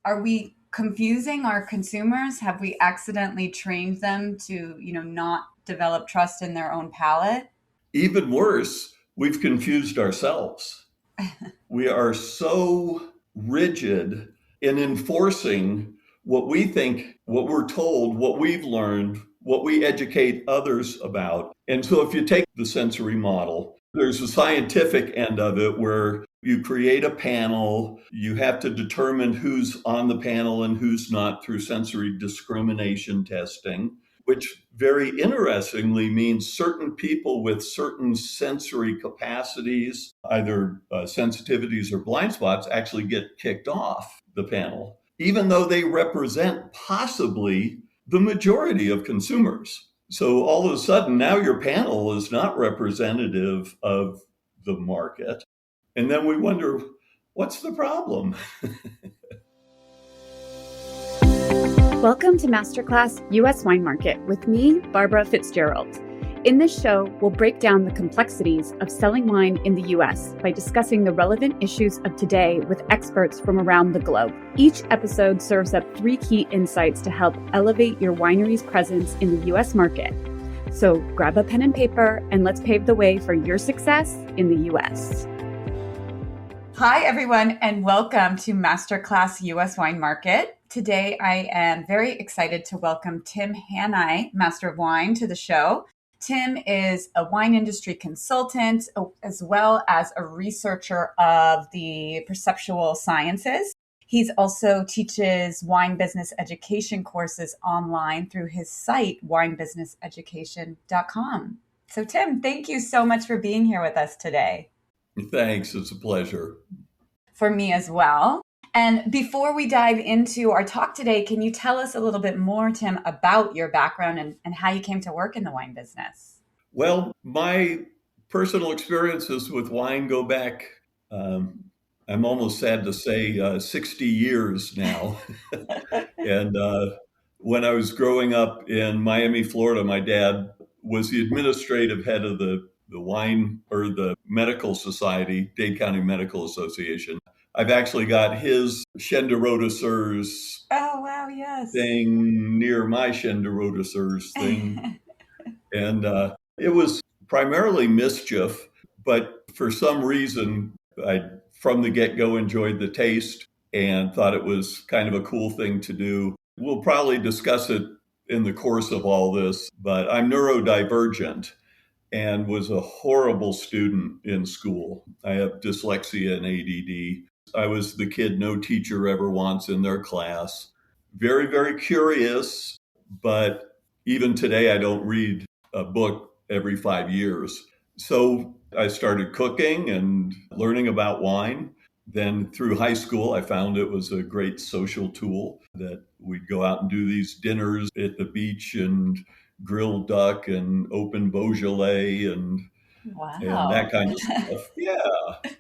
Are we confusing our consumers? Have we accidentally trained them to, not develop trust in their own palate? Even worse, we've confused ourselves. We are so rigid in enforcing what we think, what we're told, what we've learned, what we educate others about. And so if you take the sensory model, there's a scientific end of it where you create a panel, you have to determine who's on the panel and who's not through sensory discrimination testing, which very interestingly means certain people with certain sensory capacities, either sensitivities or blind spots, actually get kicked off the panel, even though they represent possibly the majority of consumers. So all of a sudden, now your panel is not representative of the market. And then we wonder, what's the problem? Welcome to Masterclass US Wine Market with me, Barbara Fitzgerald. In this show, we'll break down the complexities of selling wine in the US by discussing the relevant issues of today with experts from around the globe. Each episode serves up 3 key insights to help elevate your winery's presence in the US market. So grab a pen and paper and let's pave the way for your success in the US. Hi, everyone, and welcome to Masterclass US Wine Market. Today, I am very excited to welcome Tim Hanni, Master of Wine, to the show. Tim is a wine industry consultant, as well as a researcher of the perceptual sciences. He also teaches wine business education courses online through his site, winebusinesseducation.com. So, Tim, thank you so much for being here with us today. Thanks, it's a pleasure. For me as well. And before we dive into our talk today, can you tell us a little bit more, Tim, about your background and how you came to work in the wine business? Well, my personal experiences with wine go back, I'm almost sad to say, 60 years now. And when I was growing up in Miami, Florida, my dad was the administrative head of the wine or the medical society, Dade County Medical Association. I've actually got his Shenderotisseurs Oh, wow, yes. thing near my Shenderotisseurs thing. And it was primarily mischief, but for some reason, I, from the get-go, enjoyed the taste and thought it was kind of a cool thing to do. We'll probably discuss it in the course of all this, but I'm neurodivergent and was a horrible student in school. I have dyslexia and ADD. I was the kid no teacher ever wants in their class. Very, very curious, but even today I don't read a book every 5 years. So I started cooking and learning about wine. Then through high school, I found it was a great social tool that we'd go out and do these dinners at the beach and grilled duck and open Beaujolais and Wow. that kind of stuff. Yeah,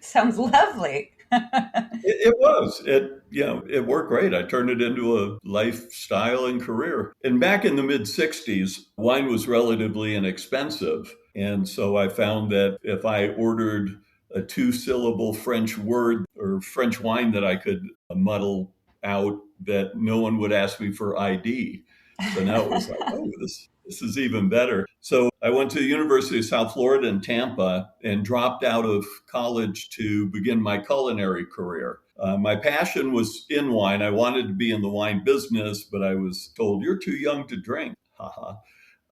Sounds lovely. it was. It worked great. I turned it into a lifestyle and career. And back in the mid 60s, wine was relatively inexpensive. And so I found that if I ordered a 2-syllable French word or French wine that I could muddle out, that no one would ask me for ID. So now it was like, oh, this is even better. So I went to the University of South Florida in Tampa and dropped out of college to begin my culinary career. My passion was in wine. I wanted to be in the wine business, but I was told, you're too young to drink. Haha.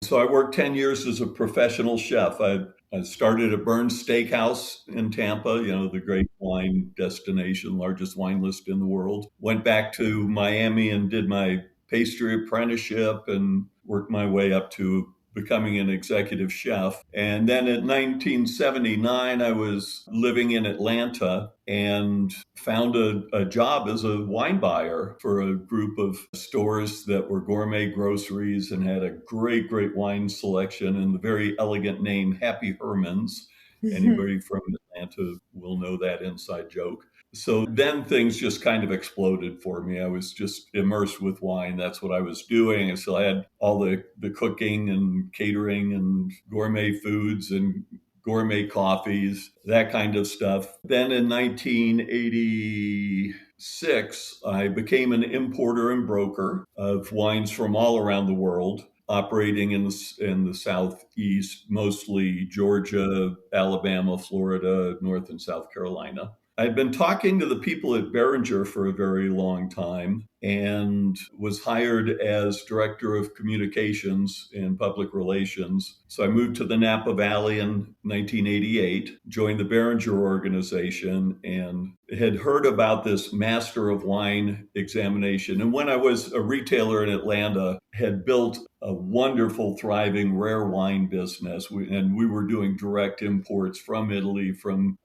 So I worked 10 years as a professional chef. I started at Burns Steakhouse in Tampa, the great wine destination, largest wine list in the world. Went back to Miami and did my pastry apprenticeship and worked my way up to becoming an executive chef. And then in 1979, I was living in Atlanta and found a job as a wine buyer for a group of stores that were gourmet groceries and had a great, great wine selection and the very elegant name Happy Herman's. Anybody from Atlanta will know that inside joke. So then things just kind of exploded for me. I was just immersed with wine. That's what I was doing. And so I had all the cooking and catering and gourmet foods and gourmet coffees, that kind of stuff. Then in 1980, 1996, I became an importer and broker of wines from all around the world, operating in the Southeast, mostly Georgia, Alabama, Florida, North and South Carolina. I'd been talking to the people at Behringer for a very long time and was hired as director of communications and public relations. So I moved to the Napa Valley in 1988, joined the Behringer organization, and had heard about this Master of Wine examination. And when I was a retailer in Atlanta, had built a wonderful, thriving rare wine business. We were doing direct imports from Italy, from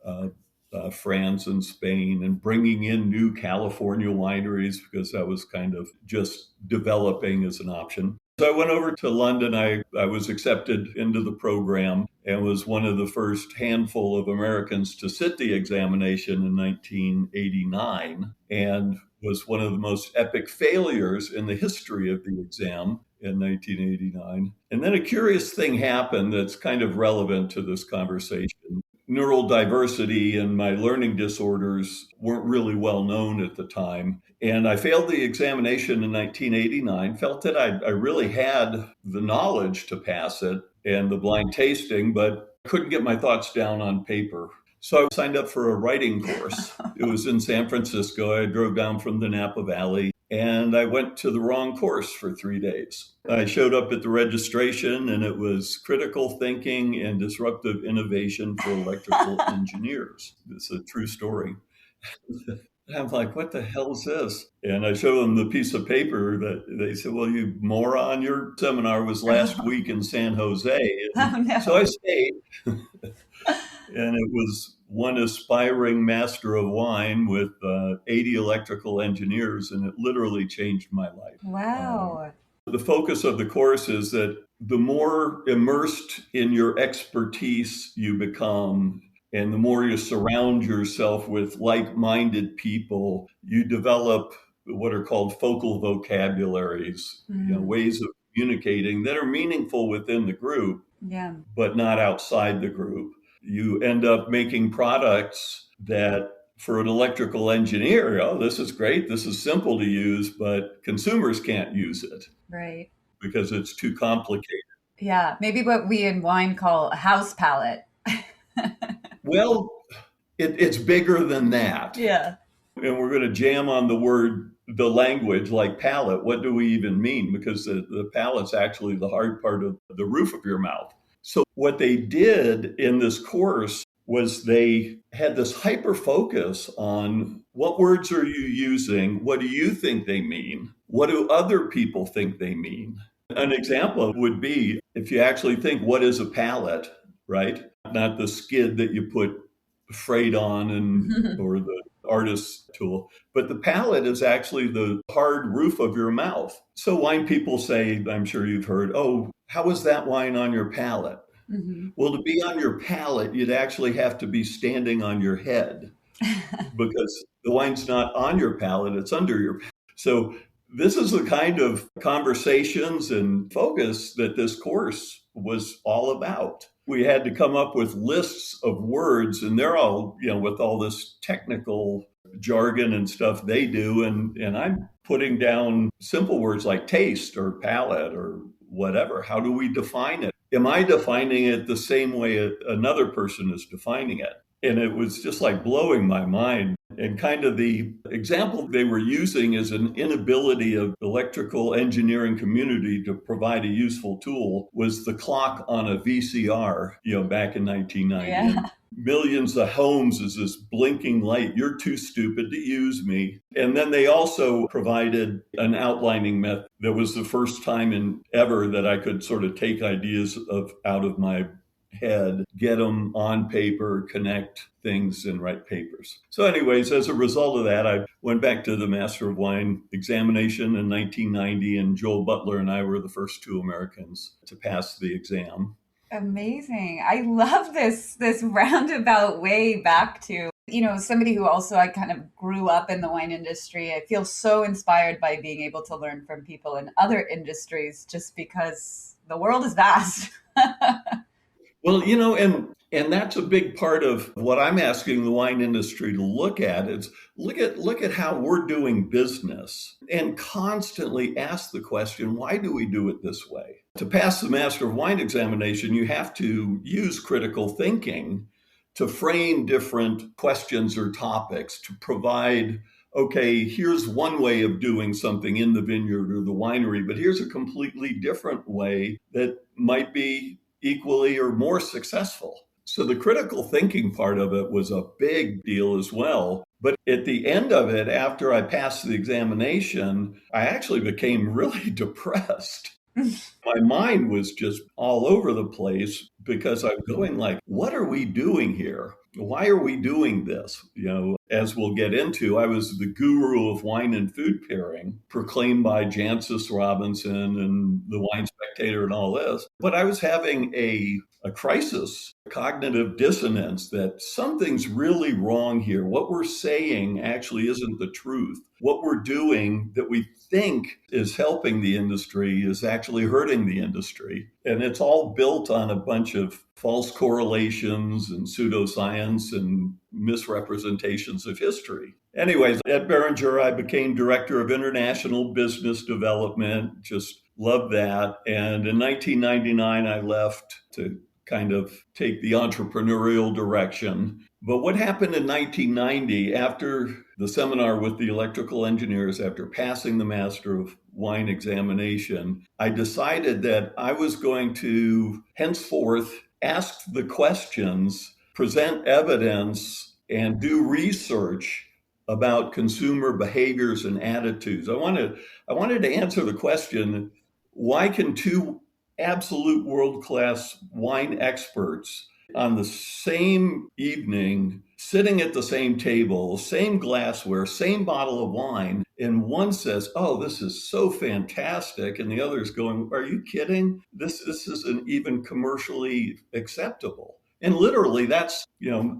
France and Spain, and bringing in new California wineries because that was kind of just developing as an option. So I went over to London. I was accepted into the program and was one of the first handful of Americans to sit the examination in 1989, and was one of the most epic failures in the history of the exam in 1989. And then a curious thing happened that's kind of relevant to this conversation. Neural diversity and my learning disorders weren't really well known at the time. And I failed the examination in 1989, felt that I really had the knowledge to pass it and the blind tasting, but couldn't get my thoughts down on paper. So I signed up for a writing course. It was in San Francisco. I drove down from the Napa Valley and I went to the wrong course for 3 days. I showed up at the registration and it was critical thinking and disruptive innovation for electrical engineers. It's a true story. And I'm like, what the hell is this? And I showed them the piece of paper that they said, well, you moron, your seminar was last week in San Jose. Oh, no. So I stayed. And it was one aspiring master of wine with 80 electrical engineers, and it literally changed my life. Wow. The focus of the course is that the more immersed in your expertise you become, and the more you surround yourself with like-minded people, you develop what are called focal vocabularies, ways of communicating that are meaningful within the group, but not outside the group. You end up making products that for an electrical engineer, oh, this is great, this is simple to use, but consumers can't use it. Right. Because it's too complicated. Yeah, maybe what we in wine call a house palette. Well, it's bigger than that. Yeah. And we're going to jam on the language like palate. What do we even mean? Because the palate's actually the hard part of the roof of your mouth. So what they did in this course was they had this hyper focus on what words are you using? What do you think they mean? What do other people think they mean? An example would be if you actually think, what is a palette, right? Not the skid that you put freight on or the artist's tool, but the palate is actually the hard roof of your mouth. So wine people say, I'm sure you've heard, oh, how is that wine on your palate? Well, to be on your palate, you'd actually have to be standing on your head because the wine's not on your palate, it's under your palate. So this is the kind of conversations and focus that this course was all about. We had to come up with lists of words, and they're all, with all this technical jargon and stuff they do. And I'm putting down simple words like taste or palate or whatever. How do we define it? Am I defining it the same way another person is defining it? And it was just like blowing my mind. And kind of the example they were using is an inability of the electrical engineering community to provide a useful tool was the clock on a VCR, back in 1990. Yeah. Millions of homes is this blinking light. You're too stupid to use me. And then they also provided an outlining method that was the first time ever that I could sort of take ideas out of my head, get them on paper, connect things and write papers. So anyways, as a result of that, I went back to the Master of Wine examination in 1990, and Joel Butler and I were the first two Americans to pass the exam. Amazing. I love this roundabout way back to, somebody who also I kind of grew up in the wine industry. I feel so inspired by being able to learn from people in other industries just because the world is vast. Well, and And that's a big part of what I'm asking the wine industry to look at is look at how we're doing business and constantly ask the question, why do we do it this way? To pass the Master of Wine examination, you have to use critical thinking to frame different questions or topics to provide, okay, here's one way of doing something in the vineyard or the winery, but here's a completely different way that might be equally or more successful. So the critical thinking part of it was a big deal as well. But at the end of it, after I passed the examination, I actually became really depressed. My mind was just all over the place because I'm going like, what are we doing here? Why are we doing this? As we'll get into, I was the guru of wine and food pairing, proclaimed by Jancis Robinson and the Wine Spectator and all this. But I was having a crisis, a cognitive dissonance that something's really wrong here. What we're saying actually isn't the truth. What we're doing that we think is helping the industry is actually hurting the industry. And it's all built on a bunch of false correlations and pseudoscience and misrepresentations of history. Anyways, at Behringer, I became director of international business development, just loved that. And in 1999, I left to kind of take the entrepreneurial direction. But what happened in 1990 after the seminar with the electrical engineers, after passing the Master of Wine examination, I decided that I was going to henceforth ask the questions, present evidence, and do research about consumer behaviors and attitudes. I wanted to answer the question, why can two absolute world-class wine experts on the same evening, sitting at the same table, same glassware, same bottle of wine, and one says, oh, this is so fantastic, and the other is going, are you kidding? This isn't even commercially acceptable. And literally, that's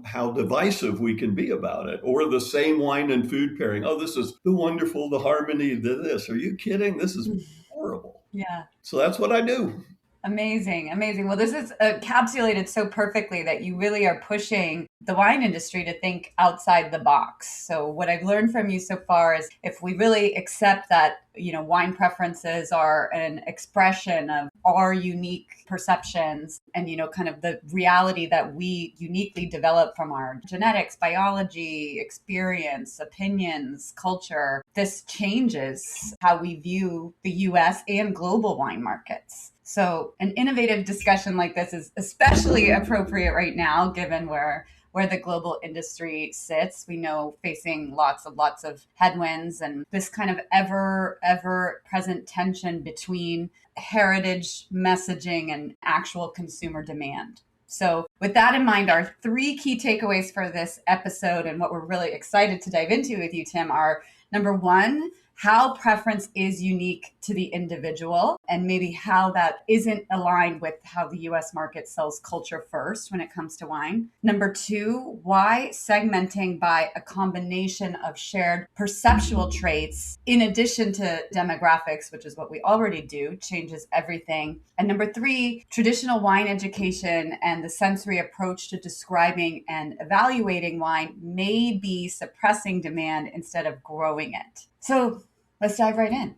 how divisive we can be about it. Or the same wine and food pairing. Oh, this is the wonderful, the harmony, this. Are you kidding? This is horrible. Yeah. So that's what I do. Amazing. Amazing. Well, this is encapsulated so perfectly that you really are pushing the wine industry to think outside the box. So what I've learned from you so far is if we really accept that, wine preferences are an expression of our unique perceptions and, kind of the reality that we uniquely develop from our genetics, biology, experience, opinions, culture, this changes how we view the US and global wine markets. So an innovative discussion like this is especially appropriate right now, given where the global industry sits. We know facing lots of headwinds and this kind of ever present tension between heritage messaging and actual consumer demand. So with that in mind, our three key takeaways for this episode and what we're really excited to dive into with you, Tim, are number one, how preference is unique to the individual and maybe how that isn't aligned with how the US market sells culture first when it comes to wine. Number two, why segmenting by a combination of shared perceptual traits in addition to demographics, which is what we already do, changes everything. And number three, traditional wine education and the sensory approach to describing and evaluating wine may be suppressing demand instead of growing it. So let's dive right in.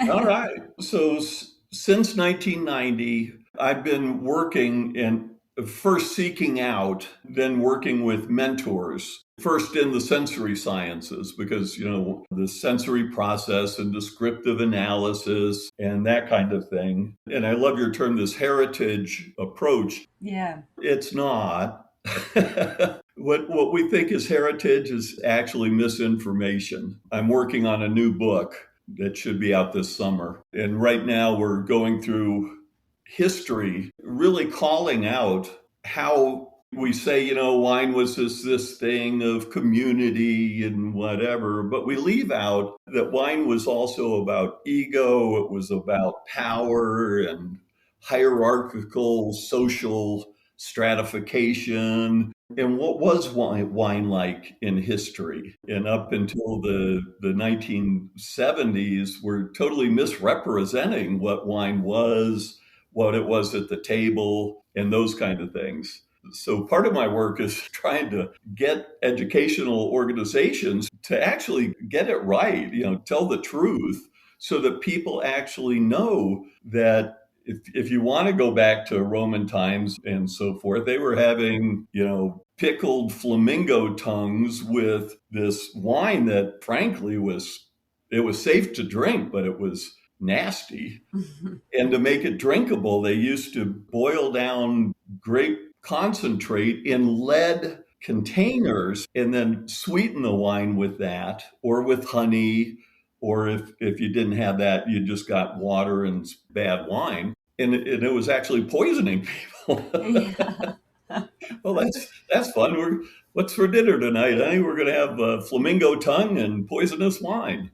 All right. So since 1990, I've been working and first seeking out, then working with mentors, first in the sensory sciences, because, the sensory process and descriptive analysis and that kind of thing. And I love your term, this heritage approach. Yeah. It's not. What we think is heritage is actually misinformation. I'm working on a new book that should be out this summer. And right now we're going through history, really calling out how we say, wine was this thing of community and whatever, but we leave out that wine was also about ego. It was about power and hierarchical social stratification. And what was wine like in history? And up until the 1970s, we're totally misrepresenting what wine was, what it was at the table, and those kind of things. So part of my work is trying to get educational organizations to actually get it right, tell the truth so that people actually know that if you want to go back to Roman times and so forth, they were having, pickled flamingo tongues with this wine that frankly it was safe to drink, but it was nasty. And to make it drinkable, they used to boil down grape concentrate in lead containers and then sweeten the wine with that or with honey. Or if you didn't have that, you just got water and bad wine. And it was actually poisoning people. Yeah. Well, that's fun. What's for dinner tonight, honey? We're going to have flamingo tongue and poisonous wine.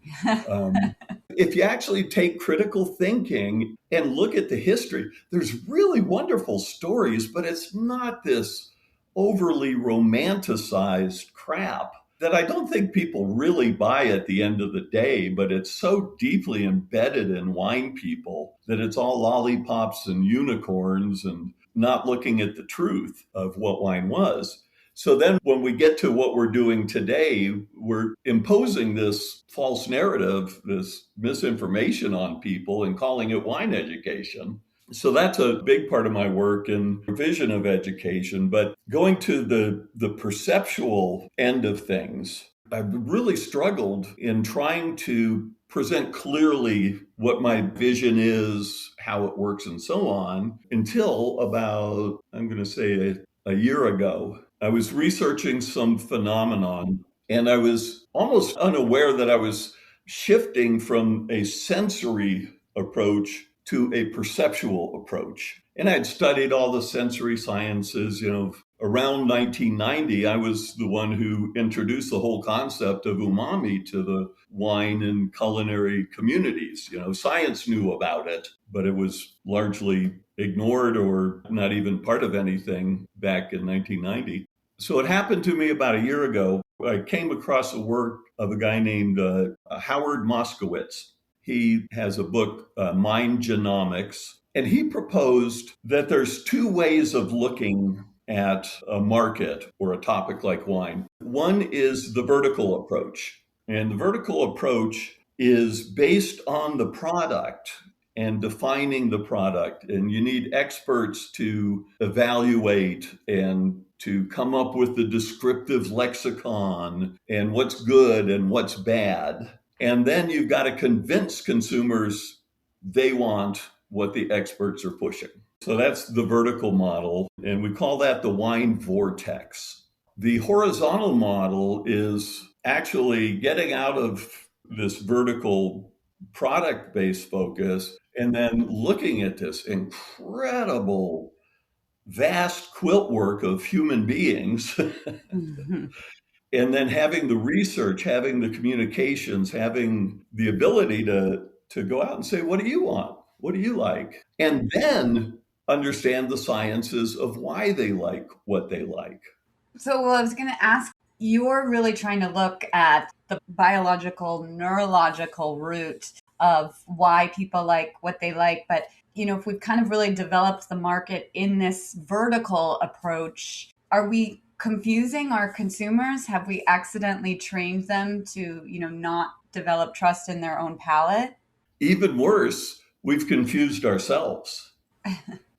If you actually take critical thinking and look at the history, there's really wonderful stories, but it's not this overly romanticized crap that I don't think people really buy at the end of the day, but it's so deeply embedded in wine people that it's all lollipops and unicorns and not looking at the truth of what wine was. So then when we get to what we're doing today, we're imposing this false narrative, this misinformation on people and calling it wine education. So that's a big part of my work and vision of education. But going to the perceptual end of things, I've really struggled in trying to present clearly what my vision is, how it works, and so on, until about, I'm going to say, a year ago. I was researching some phenomenon, and I was almost unaware that I was shifting from a sensory approach to a perceptual approach. And I'd studied all the sensory sciences, around 1990, I was the one who introduced the whole concept of umami to the wine and culinary communities. Science knew about it, but it was largely ignored or not even part of anything back in 1990. So it happened to me about a year ago. I came across the work of a guy named Howard Moskowitz. He has a book, Mind Genomics, and he proposed that there's two ways of looking at a market or a topic like wine. One is the vertical approach, and the vertical approach is based on the product and defining the product. And you need experts to evaluate and to come up with the descriptive lexicon and what's good and what's bad. And then you've got to convince consumers they want what the experts are pushing. So that's the vertical model, and we call that the wine vortex. The horizontal model is actually getting out of this vertical product-based focus and then looking at this incredible, vast quilt work of human beings. Mm-hmm. And then having the research, having the communications, having the ability to go out and say, what do you want? What do you like? And then understand the sciences of why they like what they like. So, I was going to ask, you're really trying to look at the biological, neurological root of why people like what they like. But, if we've kind of really developed the market in this vertical approach, are we confusing our consumers? Have we accidentally trained them to, not develop trust in their own palate? Even worse, we've confused ourselves.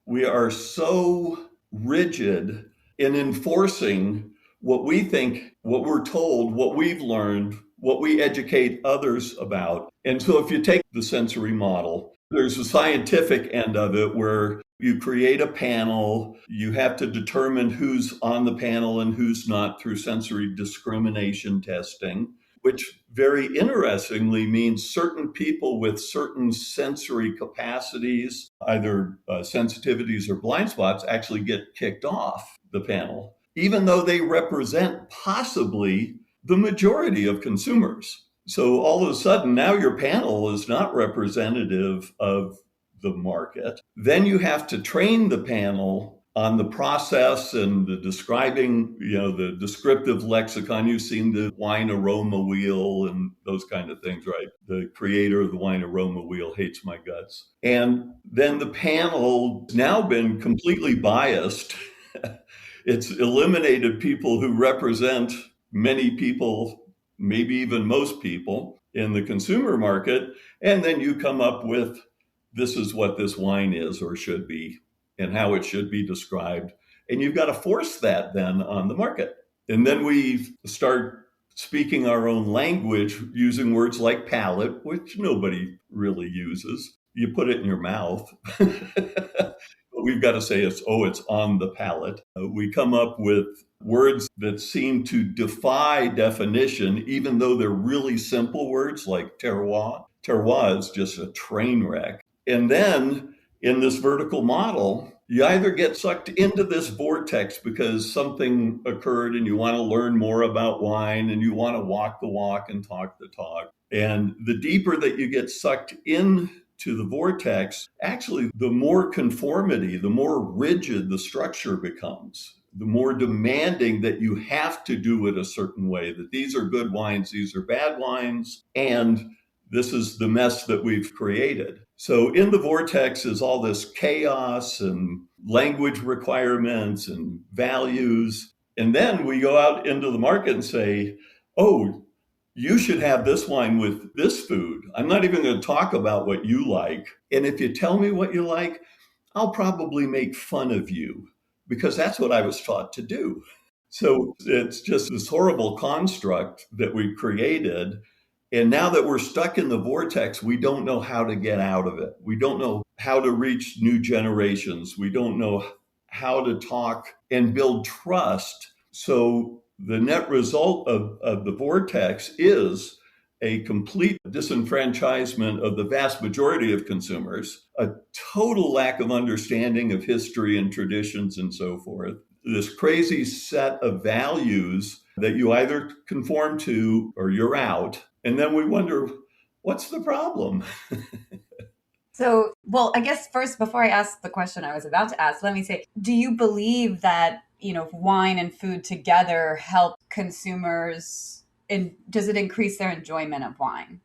We are so rigid in enforcing what we think, what we're told, what we've learned, what we educate others about. And so if you take the sensory model, there's a scientific end of it where you create a panel, you have to determine who's on the panel and who's not through sensory discrimination testing, which very interestingly means certain people with certain sensory capacities, either sensitivities or blind spots, actually get kicked off the panel, even though they represent possibly the majority of consumers. So all of a sudden, now your panel is not representative of the market. Then you have to train the panel on the process and the describing, the descriptive lexicon. You've seen the wine aroma wheel and those kind of things, right? The creator of the wine aroma wheel hates my guts. And then the panel now been completely biased It's eliminated people who represent many people, maybe even most people in the consumer market. And then you come up with, this is what this wine is or should be and how it should be described. And you've got to force that then on the market. And then we start speaking our own language using words like palate, which nobody really uses. You put it in your mouth. But we've got to say it's on the palate. We come up with words that seem to defy definition, even though they're really simple words like terroir. Terroir is just a train wreck. And then in this vertical model, you either get sucked into this vortex because something occurred and you want to learn more about wine and you want to walk the walk and talk the talk. And the deeper that you get sucked into the vortex, actually, the more conformity, the more rigid the structure becomes, the more demanding that you have to do it a certain way, that these are good wines, these are bad wines, and this is the mess that we've created. So in the vortex is all this chaos and language requirements and values. And then we go out into the market and say, oh, you should have this wine with this food. I'm not even going to talk about what you like. And if you tell me what you like, I'll probably make fun of you because that's what I was taught to do. So it's just this horrible construct that we created. And now that we're stuck in the vortex, we don't know how to get out of it. We don't know how to reach new generations. We don't know how to talk and build trust. So the net result of the vortex is a complete disenfranchisement of the vast majority of consumers, a total lack of understanding of history and traditions and so forth, this crazy set of values that you either conform to or you're out. And then we wonder, what's the problem? So, well, I guess first, before I ask the question I was about to ask, let me say, do you believe that, wine and food together help consumers, and does it increase their enjoyment of wine?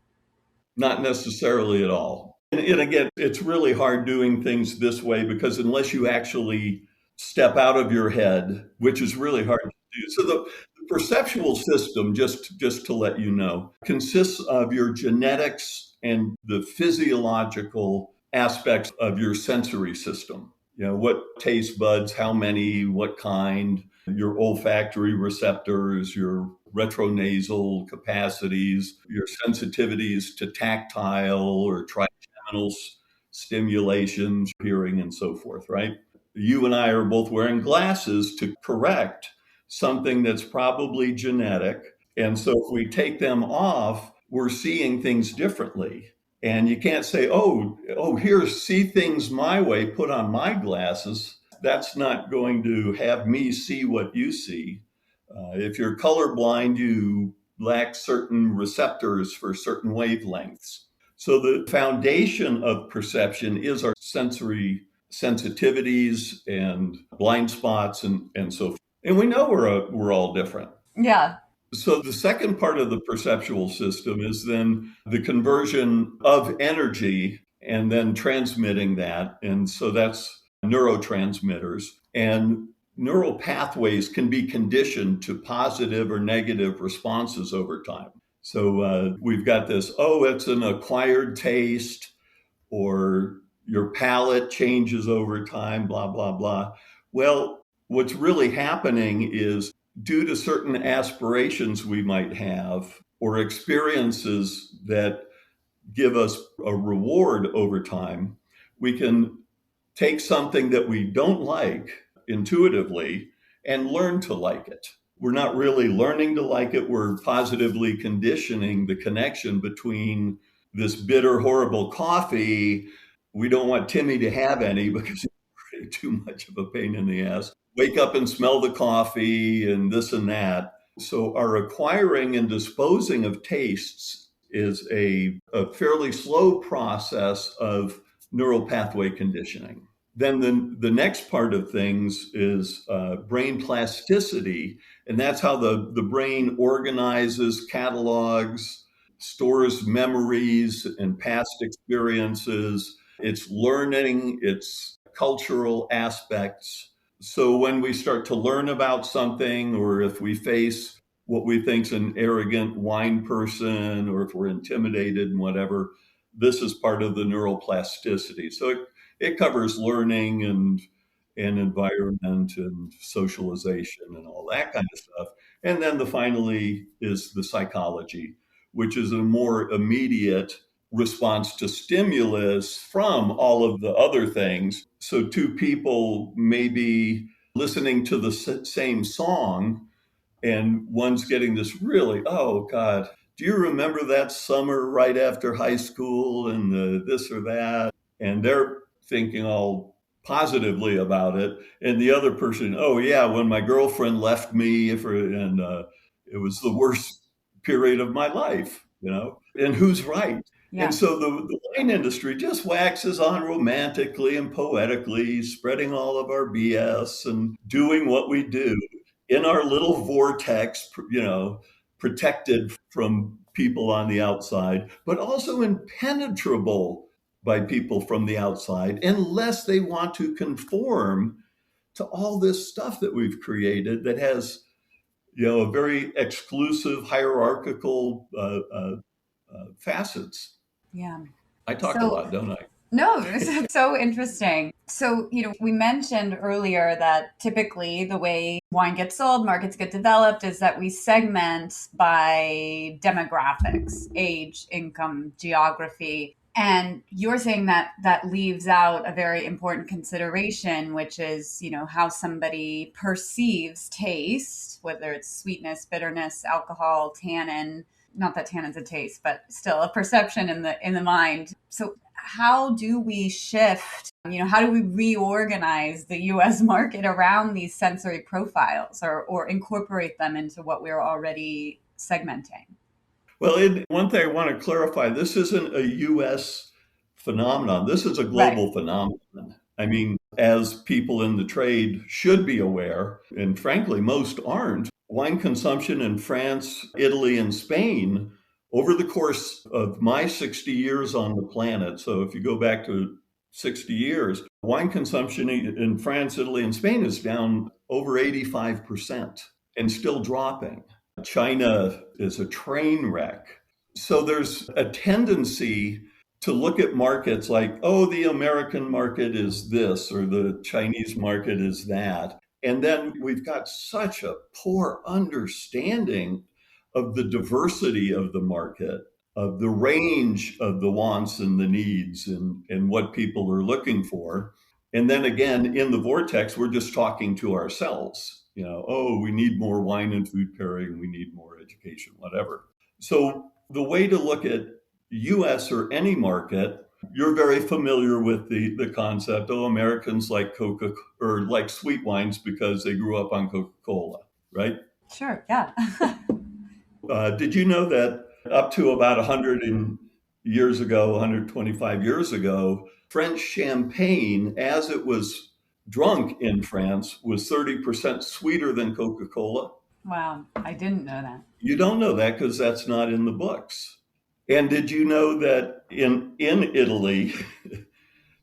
Not necessarily at all. And again, it's really hard doing things this way because unless you actually step out of your head, which is really hard to do. So the perceptual system, just to let you know, consists of your genetics and the physiological aspects of your sensory system. What taste buds, how many, what kind, your olfactory receptors, your retronasal capacities, your sensitivities to tactile or trigeminal stimulations, hearing, and so forth, right? You and I are both wearing glasses to correct something that's probably genetic. And so if we take them off, we're seeing things differently. And you can't say, here, see things my way, put on my glasses. That's not going to have me see what you see. If you're colorblind, you lack certain receptors for certain wavelengths. So the foundation of perception is our sensory sensitivities and blind spots and so forth. And we know we're all different. Yeah. So the second part of the perceptual system is then the conversion of energy and then transmitting that. And so that's neurotransmitters. And neural pathways can be conditioned to positive or negative responses over time. So we've got this, it's an acquired taste, or your palate changes over time, blah, blah, blah. Well, what's really happening is due to certain aspirations we might have or experiences that give us a reward over time, we can take something that we don't like intuitively and learn to like it. We're not really learning to like it. We're positively conditioning the connection between this bitter, horrible coffee. We don't want Timmy to have any because it's too much of a pain in the ass. Wake up and smell the coffee and this and that. So our acquiring and disposing of tastes is a fairly slow process of neural pathway conditioning. Then the next part of things is brain plasticity. And that's how the brain organizes, catalogs, stores memories and past experiences. It's learning, it's cultural aspects. So when we start to learn about something, or if we face what we think's an arrogant wine person, or if we're intimidated and whatever, this is part of the neuroplasticity. So it covers learning and environment and socialization and all that kind of stuff. And then the finally is the psychology, which is a more immediate response to stimulus from all of the other things. So two people may be listening to the same song, and one's getting this really, oh God, do you remember that summer right after high school and the this or that? And they're thinking all positively about it. And the other person, oh yeah, when my girlfriend left me and it was the worst period of my life, and who's right? Yeah. And so the wine industry just waxes on romantically and poetically, spreading all of our BS and doing what we do in our little vortex, protected from people on the outside, but also impenetrable by people from the outside, unless they want to conform to all this stuff that we've created that has, a very exclusive hierarchical facets. Yeah. I talk a lot, don't I? No, this is so interesting. So, we mentioned earlier that typically the way wine gets sold, markets get developed, is that we segment by demographics, age, income, geography. And you're saying that that leaves out a very important consideration, which is, how somebody perceives taste, whether it's sweetness, bitterness, alcohol, tannin. Not that tannin's a taste, but still a perception in the mind. So how do we shift, how do we reorganize the US market around these sensory profiles or incorporate them into what we're already segmenting? Well, one thing I want to clarify, this isn't a US phenomenon. This is a global phenomenon. I mean, as people in the trade should be aware, and frankly, most aren't, wine consumption in France, Italy, and Spain over the course of my 60 years on the planet. So if you go back to 60 years, wine consumption in France, Italy, and Spain is down over 85% and still dropping. China is a train wreck. So there's a tendency to look at markets like, oh, the American market is this, or the Chinese market is that. And then we've got such a poor understanding of the diversity of the market, of the range of the wants and the needs and what people are looking for. And then again, in the vortex, we're just talking to ourselves. Oh, we need more wine and food pairing, we need more education, whatever. So the way to look at US or any market, you're very familiar with the concept, oh, Americans like Coca or like sweet wines because they grew up on Coca-Cola, right? Sure, yeah. Did you know that up to about 125 years ago, French champagne, as it was drunk in France, was 30% sweeter than Coca-Cola? Wow, I didn't know that. You don't know that because that's not in the books. And did you know that in Italy,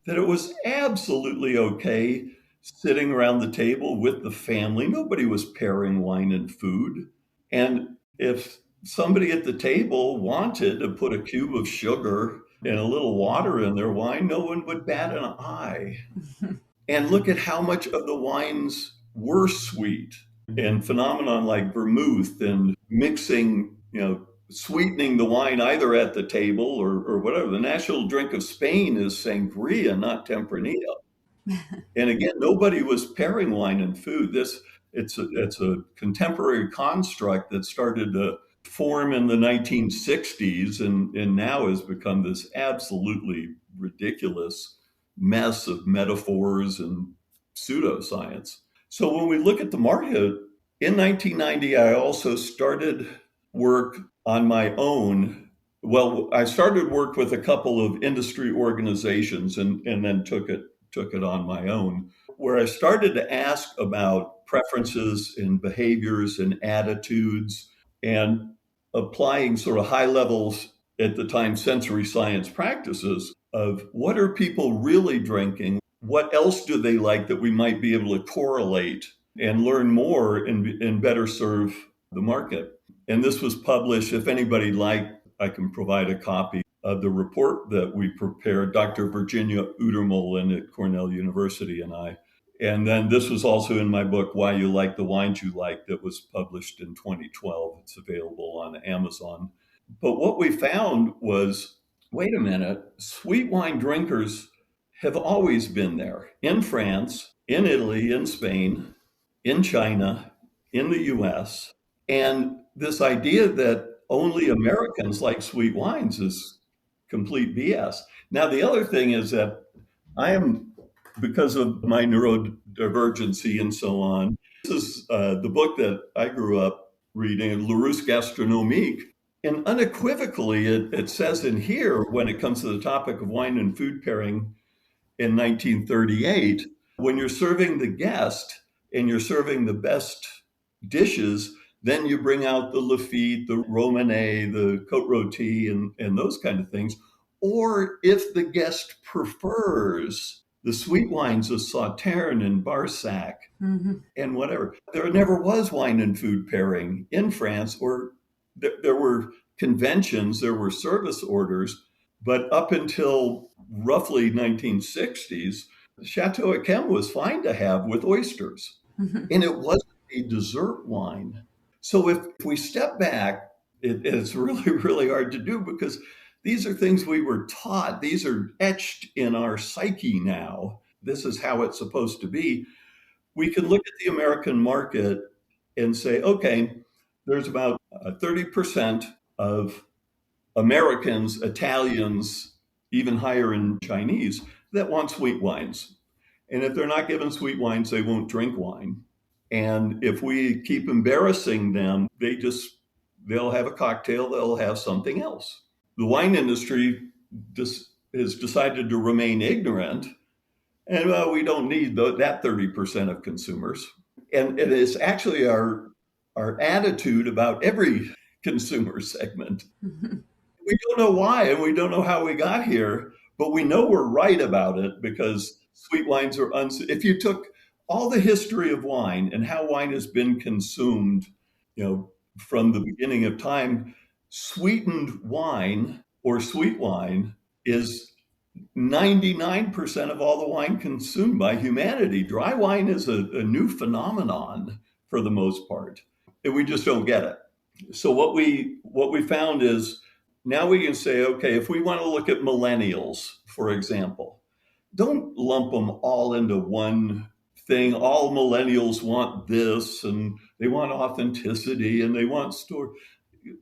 that it was absolutely okay sitting around the table with the family? Nobody was pairing wine and food. And if somebody at the table wanted to put a cube of sugar and a little water in their wine, no one would bat an eye. And look at how much of the wines were sweet. And phenomenon like vermouth and mixing, sweetening the wine either at the table or whatever. The national drink of Spain is sangria, not tempranillo. And again, nobody was pairing wine and food. It's a contemporary construct that started to form in the 1960s and now has become this absolutely ridiculous mess of metaphors and pseudoscience. So when we look at the market, in 1990, I also started work on my own. Well, I started work with a couple of industry organizations and then took it on my own, where I started to ask about preferences and behaviors and attitudes and applying sort of high levels at the time sensory science practices of what are people really drinking, what else do they like that we might be able to correlate and learn more and better serve the market. And this was published. If anybody liked, I can provide a copy of the report that we prepared, Dr. Virginia Udermolen at Cornell University and I. And then this was also in my book, Why You Like the Wines You Like, that was published in 2012. It's available on Amazon. But what we found was, wait a minute, sweet wine drinkers have always been there in France, in Italy, in Spain, in China, in the US. And this idea that only Americans like sweet wines is complete BS. Now, the other thing is that I am, because of my neurodivergency and so on, this is the book that I grew up reading, Larousse Gastronomique. And unequivocally, it says in here, when it comes to the topic of wine and food pairing in 1938, when you're serving the guest and you're serving the best dishes, then you bring out the Lafitte, the Romanée, the Côte Rôtie, and those kind of things. Or if the guest prefers the sweet wines of Sauternes and Barsac and whatever. There never was wine and food pairing in France, or there were conventions, there were service orders, but up until roughly 1960s, Chateau Yquem was fine to have with oysters, and it wasn't a dessert wine. So if we step back, it's really, really hard to do because these are things we were taught. These are etched in our psyche now. This is how it's supposed to be. We can look at the American market and say, okay, there's about 30% of Americans, Italians, even higher in Chinese, that want sweet wines. And if they're not given sweet wines, they won't drink wine. And if we keep embarrassing them, they'll have a cocktail, they'll have something else. The wine industry has decided to remain ignorant, and we don't need that 30% of consumers. And it is actually our attitude about every consumer segment. We don't know why, and we don't know how we got here, but we know we're right about it because sweet wines are if you took all the history of wine and how wine has been consumed, from the beginning of time, sweetened wine or sweet wine is 99% of all the wine consumed by humanity. Dry wine is a new phenomenon for the most part, and we just don't get it. So what we found is now we can say, okay, if we want to look at millennials, for example, don't lump them all into one thing. All millennials want this, and they want authenticity, and they want story.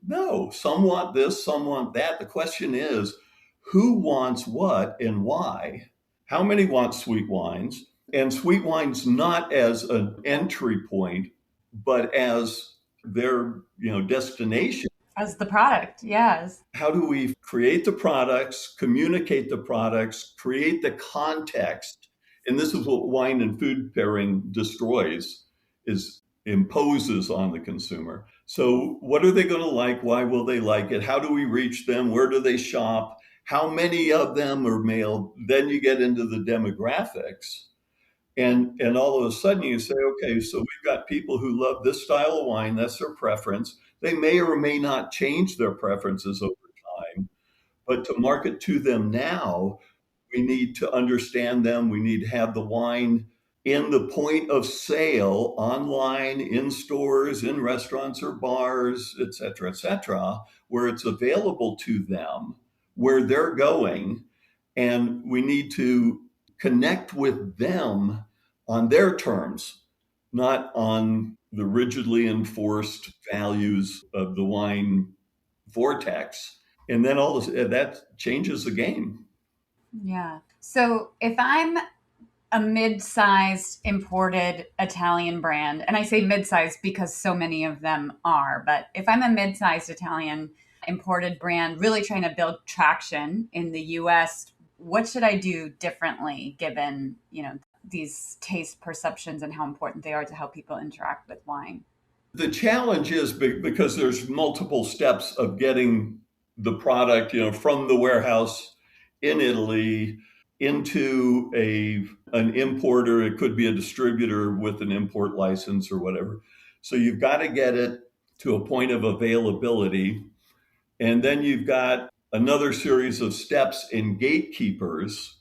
No, some want this, some want that. The question is, who wants what and why? How many want sweet wines? And sweet wines not as an entry point, but as their destination. As the product, yes. How do we create the products, communicate the products, create the context? And this is what wine and food pairing destroys, is imposes on the consumer. So what are they going to like? Why will they like it? How do we reach them? Where do they shop? How many of them are male? Then you get into the demographics. And all of a sudden you say, okay, so we've got people who love this style of wine. That's their preference. They may or may not change their preferences over time, but to market to them now, we need to understand them. We need to have the wine in the point of sale, online, in stores, in restaurants or bars, et cetera, where it's available to them, where they're going. And we need to connect with them on their terms, not on the rigidly enforced values of the wine vortex. And then all this, that changes the game. Yeah. So if I'm a mid-sized imported Italian brand, and I say mid-sized because so many of them are, but if I'm a mid-sized Italian imported brand really trying to build traction in the US, what should I do differently given, these taste perceptions and how important they are to how people interact with wine? The challenge is because there's multiple steps of getting the product, from the warehouse in Italy into an importer. It could be a distributor with an import license or whatever. So you've got to get it to a point of availability. And then you've got another series of steps and gatekeepers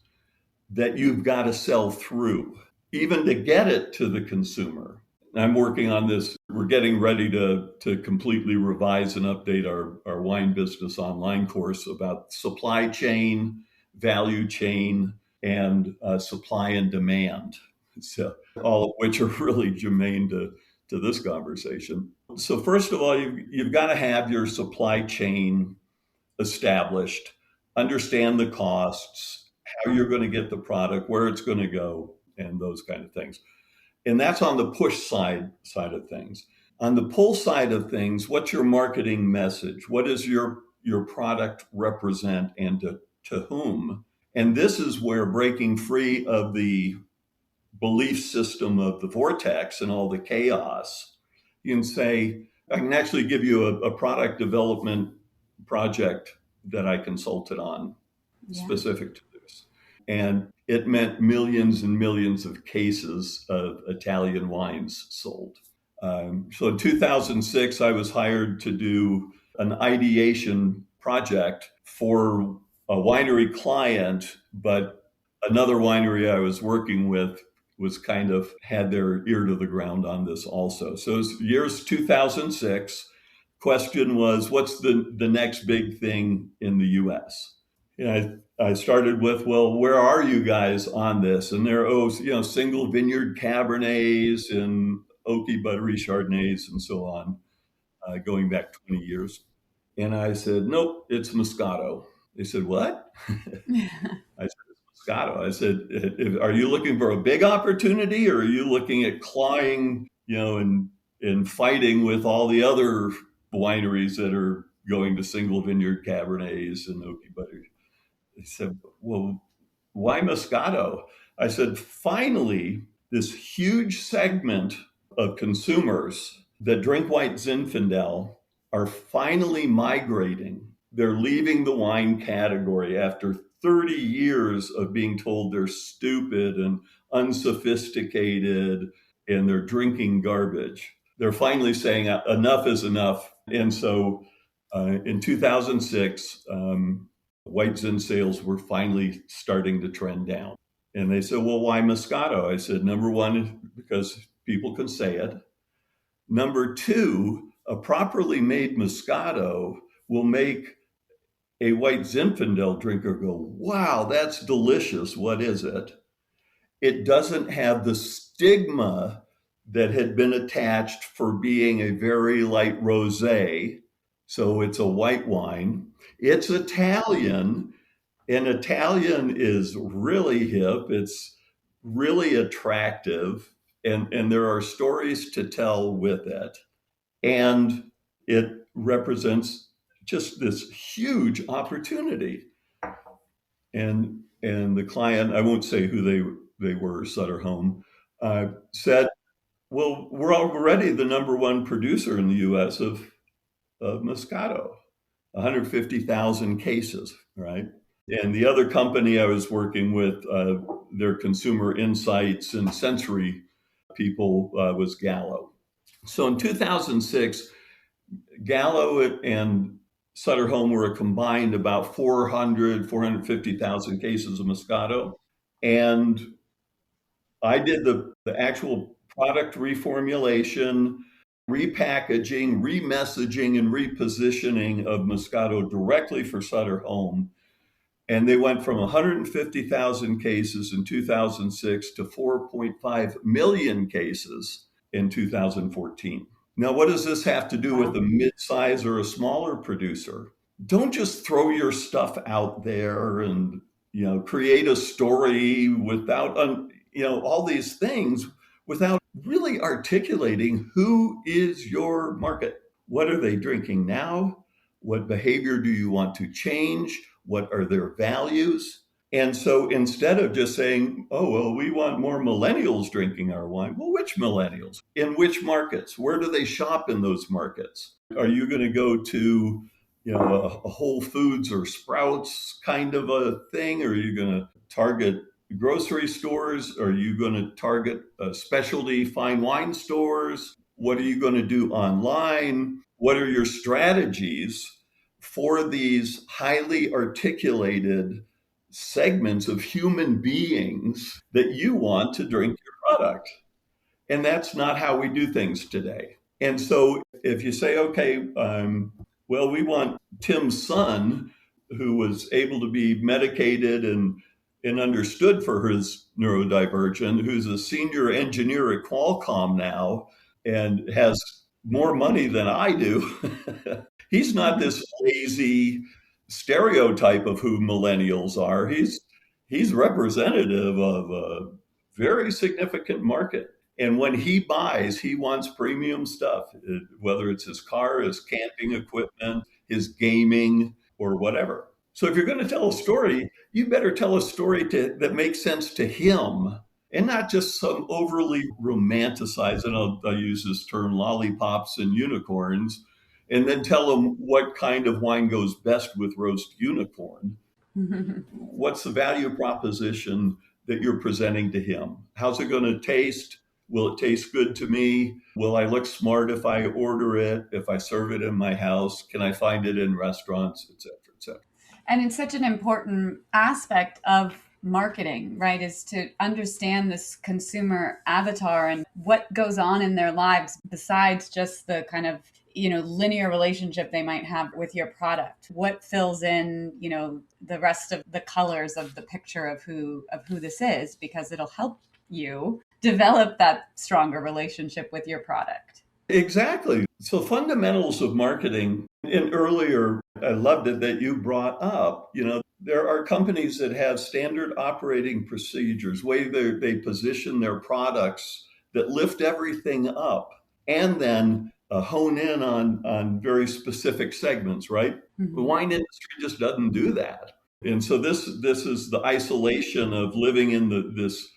that you've got to sell through, even to get it to the consumer. I'm working on this. We're getting ready to completely revise and update our wine business online course about supply chain, value chain, and supply and demand. So, all of which are really germane to this conversation. So first of all, you've got to have your supply chain established, understand the costs, how you're going to get the product, where it's going to go, and those kind of things. And that's on the push side of things. On the pull side of things, what's your marketing message? What does your product represent, and to whom? And this is where breaking free of the belief system of the vortex and all the chaos, you can say, I can actually give you a product development project that I consulted on specific to this. And it meant millions and millions of cases of Italian wines sold. So in 2006, I was hired to do an ideation project for a winery client, but another winery I was working with was kind of had their ear to the ground on this also. So it was years 2006. Question was, what's the next big thing in the US? I started with, well, where are you guys on this? And there are, single vineyard Cabernets and oaky buttery Chardonnays and so on, going back 20 years. And I said, nope, it's Moscato. They said, what? I said, it's Moscato. I said, are you looking for a big opportunity, or are you looking at clawing, and fighting with all the other wineries that are going to single vineyard Cabernets and oaky buttery? They said, well, why Moscato? I said, finally, this huge segment of consumers that drink white Zinfandel are finally migrating. They're leaving the wine category after 30 years of being told they're stupid and unsophisticated and they're drinking garbage. They're finally saying enough is enough. And so in 2006, white Zin sales were finally starting to trend down. And they said, well, why Moscato? I said, number one, because people can say it. Number two, a properly made Moscato will make a white Zinfandel drinker go, wow, that's delicious. What is it? It doesn't have the stigma that had been attached for being a very light rosé. So it's a white wine. It's Italian, and Italian is really hip. It's really attractive, and there are stories to tell with it. And it represents just this huge opportunity. And the client, I won't say who they were, Sutter Home, said, well, we're already the number one producer in the US of Moscato, 150,000 cases, right? And the other company I was working with, their consumer insights and sensory people, was Gallo. So in 2006, Gallo and Sutter Home were combined about 450,000 cases of Moscato. And I did the actual product reformulation, repackaging, remessaging, and repositioning of Moscato directly for Sutter Home. And they went from 150,000 cases in 2006 to 4.5 million cases in 2014. Now, what does this have to do with a mid-size or a smaller producer? Don't just throw your stuff out there and, create a story without, all these things without really articulating who is your market. What are they drinking now? What behavior do you want to change? What are their values? And so instead of just saying, oh, well, we want more millennials drinking our wine. Well, which millennials? In which markets? Where do they shop in those markets? Are you going to go to, a Whole Foods or Sprouts kind of a thing? Or are you going to target grocery stores? Are you going to target specialty fine wine stores? What are you going to do online? What are your strategies for these highly articulated segments of human beings that you want to drink your product? And that's not how we do things today. And so if you say, okay, well, we want Tim's son, who was able to be medicated and understood for his neurodivergent, who's a senior engineer at Qualcomm now and has more money than I do. He's not this lazy stereotype of who millennials are. He's representative of a very significant market. And when he buys, he wants premium stuff, whether it's his car, his camping equipment, his gaming, or whatever. So if you're going to tell a story, you better tell a story that makes sense to him and not just some overly romanticized, and I'll use this term, lollipops and unicorns, and then tell him what kind of wine goes best with roast unicorn. What's the value proposition that you're presenting to him? How's it going to taste? Will it taste good to me? Will I look smart if I order it? If I serve it in my house? Can I find it in restaurants, et cetera, et cetera? And it's such an important aspect of marketing, right? Is to understand this consumer avatar and what goes on in their lives besides just the kind of, linear relationship they might have with your product. What fills in, the rest of the colors of the picture of who this is, because it'll help you develop that stronger relationship with your product. Exactly. So fundamentals of marketing, and earlier, I loved it that you brought up, there are companies that have standard operating procedures, way they position their products that lift everything up and then hone in on very specific segments, right? Mm-hmm. The wine industry just doesn't do that. And so this is the isolation of living in this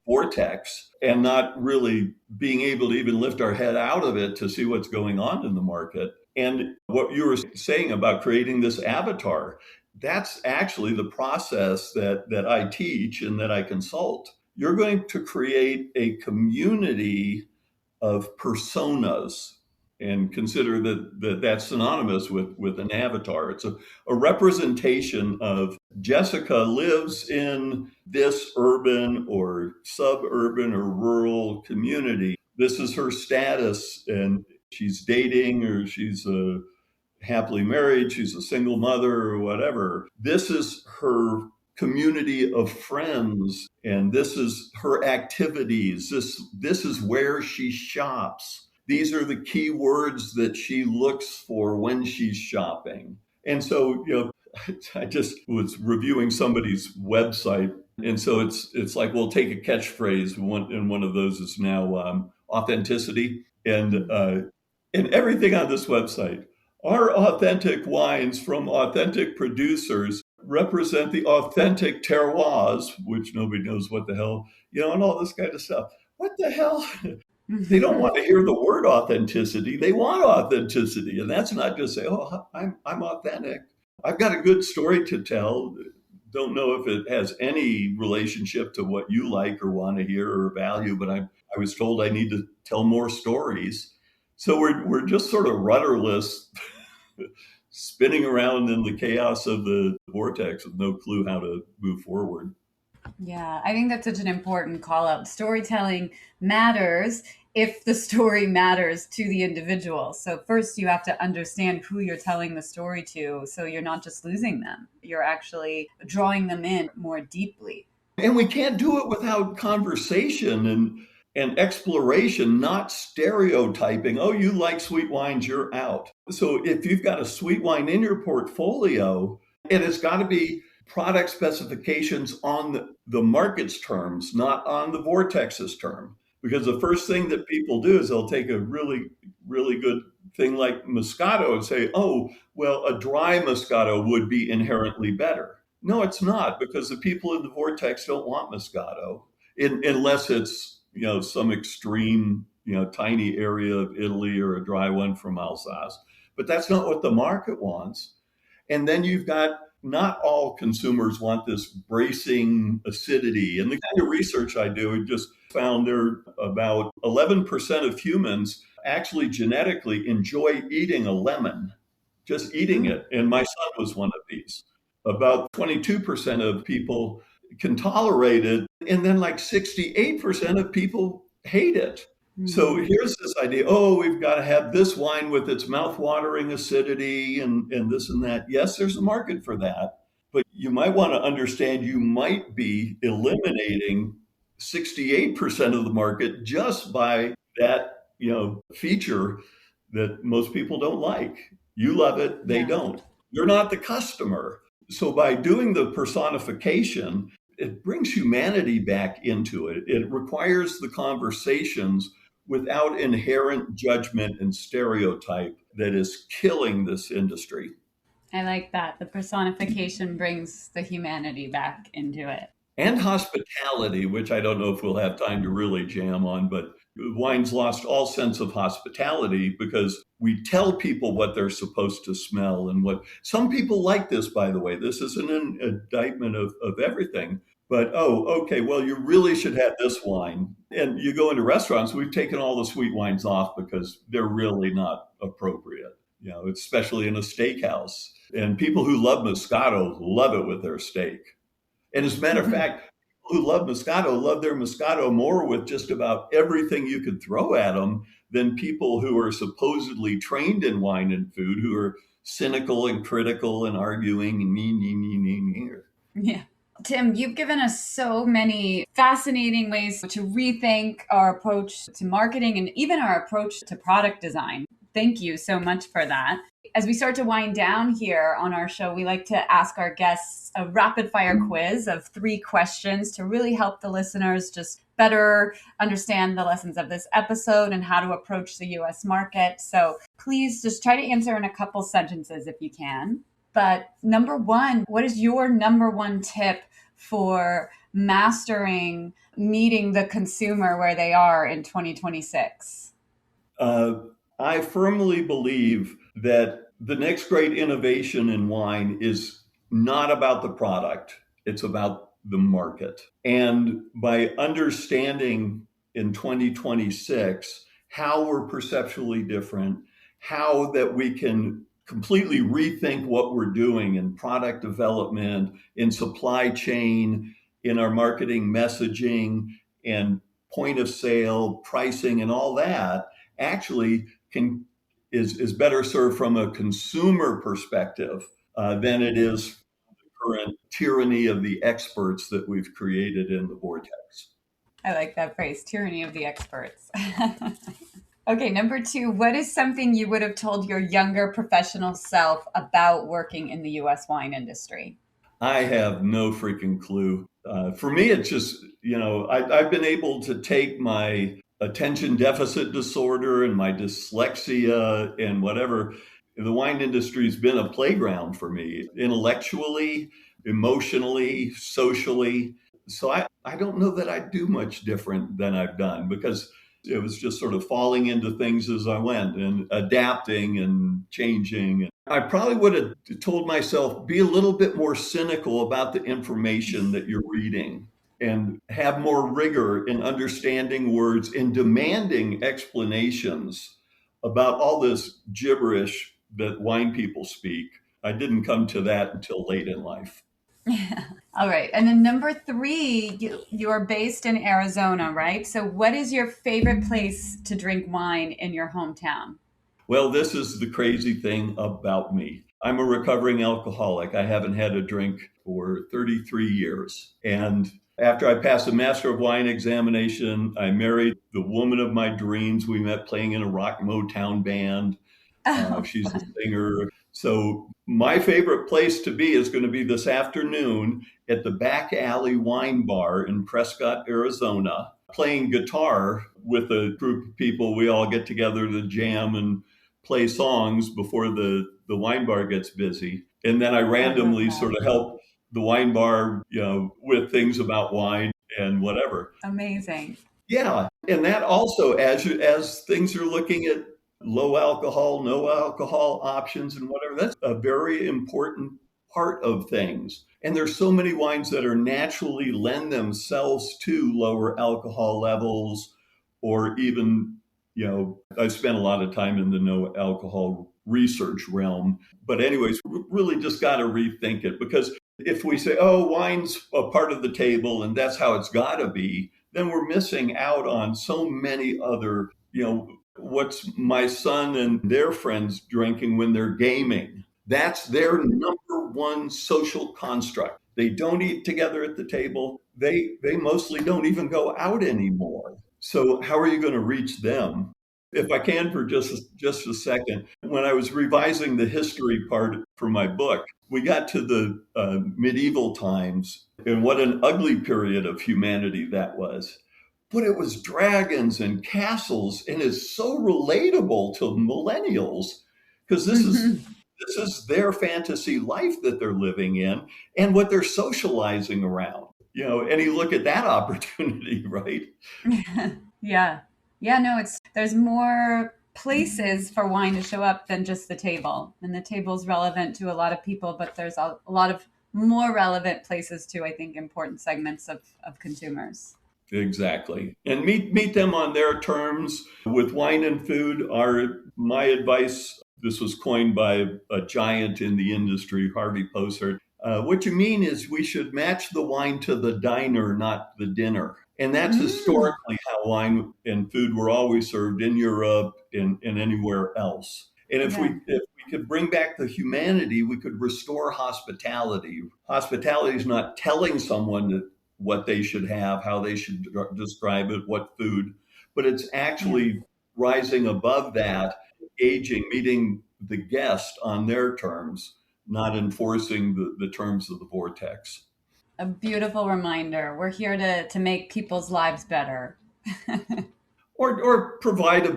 vortex and not really being able to even lift our head out of it to see what's going on in the market. And what you were saying about creating this avatar, that's actually the process that I teach and that I consult. You're going to create a community of personas, and consider that's synonymous with an avatar. It's a representation of Jessica lives in this urban or suburban or rural community. This is her status, and she's dating, or she's happily married, she's a single mother or whatever. This is her community of friends, and this is her activities. This is where she shops. These are the key words that she looks for when she's shopping. And so, I just was reviewing somebody's website. And so it's like, we'll take a catchphrase, and one of those is now authenticity. And everything on this website, our authentic wines from authentic producers represent the authentic terroirs, which nobody knows what the hell, and all this kind of stuff. What the hell? They don't want to hear the word authenticity. They want authenticity. And that's not just say, oh, I'm authentic. I've got a good story to tell. Don't know if it has any relationship to what you like or want to hear or value, but I was told I need to tell more stories. So we're just sort of rudderless, spinning around in the chaos of the vortex with no clue how to move forward. Yeah, I think that's such an important call out. Storytelling matters if the story matters to the individual. So first you have to understand who you're telling the story to, so you're not just losing them. You're actually drawing them in more deeply. And we can't do it without conversation and exploration, not stereotyping. Oh, you like sweet wines, you're out. So if you've got a sweet wine in your portfolio, and it's got to be product specifications on the market's terms, not on the vortex's term. Because the first thing that people do is they'll take a really, really good thing like Moscato and say, oh, well, a dry Moscato would be inherently better. No, it's not, because the people in the vortex don't want Moscato unless it's, some extreme, tiny area of Italy or a dry one from Alsace. But that's not what the market wants. And then you've got not all consumers want this bracing acidity. And the kind of research I do, I just found there about 11% of humans actually genetically enjoy eating a lemon, just eating Mm. it. And my son was one of these. About 22% of people can tolerate it. And then like 68% of people hate it. So Mhm. here's this idea, oh, we've got to have this wine with its mouth-watering acidity and this and that. Yes, there's a market for that, but you might want to understand you might be eliminating 68% of the market just by that, feature that most people don't like. You love it, they Yeah. don't. You're not the customer. So by doing the personification, it brings humanity back into it. It requires the conversations without inherent judgment and stereotype that is killing this industry. I like that. The personification brings the humanity back into it. And hospitality, which I don't know if we'll have time to really jam on, but wine's lost all sense of hospitality because we tell people what they're supposed to smell and what some people like this, by the way. This isn't an indictment of everything. But oh, okay, well, you really should have this wine. And you go into restaurants, we've taken all the sweet wines off because they're really not appropriate, especially in a steakhouse. And people who love Moscato love it with their steak. And as a matter of fact, people who love Moscato love their Moscato more with just about everything you could throw at them than people who are supposedly trained in wine and food, who are cynical and critical and arguing and me. Yeah. Tim, you've given us so many fascinating ways to rethink our approach to marketing and even our approach to product design. Thank you so much for that. As we start to wind down here on our show, we like to ask our guests a rapid fire quiz of 3 questions to really help the listeners just better understand the lessons of this episode and how to approach the US market. So please just try to answer in a couple sentences if you can. But number 1, what is your number 1 tip for mastering meeting the consumer where they are in 2026? I firmly believe that the next great innovation in wine is not about the product, it's about the market. And by understanding in 2026 how we're perceptually different, how that we can completely rethink what we're doing in product development, in supply chain, in our marketing messaging, and point of sale, pricing, and all that, actually is better served from a consumer perspective than it is the current tyranny of the experts that we've created in the vortex. I like that phrase, tyranny of the experts. Okay, number 2, what is something you would have told your younger professional self about working in the US wine industry? I have no freaking clue. For me, it's just, I've been able to take my attention deficit disorder and my dyslexia and whatever. The wine industry has been a playground for me intellectually, emotionally, socially. So I don't know that I do much different than I've done because it was just sort of falling into things as I went and adapting and changing. I probably would have told myself, be a little bit more cynical about the information that you're reading and have more rigor in understanding words and demanding explanations about all this gibberish that wine people speak. I didn't come to that until late in life. All right. And then number 3, you're based in Arizona, right? So what is your favorite place to drink wine in your hometown? Well, this is the crazy thing about me. I'm a recovering alcoholic. I haven't had a drink for 33 years. And after I passed the Master of Wine examination, I married the woman of my dreams. We met playing in a rock Motown band. She's a singer. So my favorite place to be is going to be this afternoon at the Back Alley Wine Bar in Prescott, Arizona, playing guitar with a group of people. We all get together to jam and play songs before the wine bar gets busy. And then I randomly sort of help the wine bar, with things about wine and whatever. Amazing. Yeah. And that also, as things are looking at low alcohol, no alcohol options and whatever, that's a very important part of things. And there's so many wines that are naturally lend themselves to lower alcohol levels, or even, I spent a lot of time in the no alcohol research realm. But anyways, we really just got to rethink it, because if we say, oh, wine's a part of the table and that's how it's got to be, then we're missing out on so many other, what's my son and their friends drinking when they're gaming? That's their number one social construct. They don't eat together at the table. They mostly don't even go out anymore. So how are you going to reach them? If I can, for just a second, when I was revising the history part for my book, we got to the medieval times, and what an ugly period of humanity that was. But it was dragons and castles, and it's so relatable to millennials, because this is their fantasy life that they're living in and what they're socializing around. And you look at that opportunity, right? Yeah. Yeah, no, there's more places for wine to show up than just the table. And the table's relevant to a lot of people, but there's a lot of more relevant places to, I think, important segments of consumers. Exactly. And meet them on their terms. With wine and food, my advice, this was coined by a giant in the industry, Harvey Posert. What you mean is we should match the wine to the diner, not the dinner. And that's historically how wine and food were always served in Europe and anywhere else. And if we could bring back the humanity, we could restore hospitality. Hospitality is not telling someone what they should have, how they should describe it, what food, but it's actually rising above that, engaging, meeting the guest on their terms, not enforcing the terms of the vortex. A beautiful reminder. We're here to make people's lives better. or provide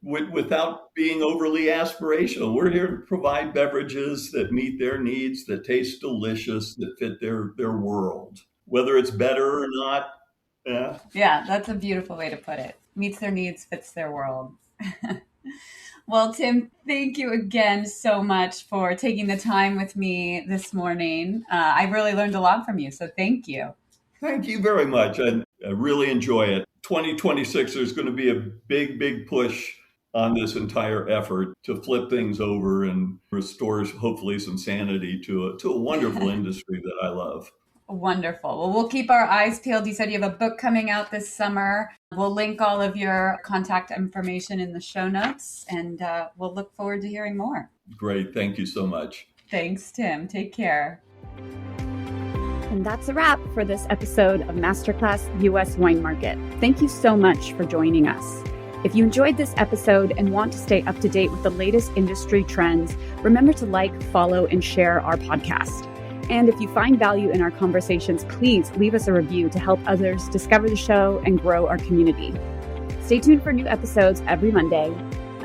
without being overly aspirational. We're here to provide beverages that meet their needs, that taste delicious, that fit their world. Whether it's better or not. Yeah, that's a beautiful way to put it. Meets their needs, fits their world. Well, Tim, thank you again so much for taking the time with me this morning. I really learned a lot from you, so thank you. Thank you very much. I really enjoy it. 2026, there's going to be a big, big push on this entire effort to flip things over and restore, hopefully, some sanity to a wonderful industry that I love. Wonderful. Well, we'll keep our eyes peeled. You said you have a book coming out this summer. We'll link all of your contact information in the show notes, and we'll look forward to hearing more. Great. Thank you so much. Thanks, Tim. Take care. And that's a wrap for this episode of Masterclass US Wine Market. Thank you so much for joining us. If you enjoyed this episode and want to stay up to date with the latest industry trends, remember to like, follow, and share our podcast. And if you find value in our conversations, please leave us a review to help others discover the show and grow our community. Stay tuned for new episodes every Monday.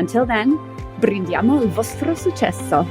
Until then, brindiamo il vostro successo!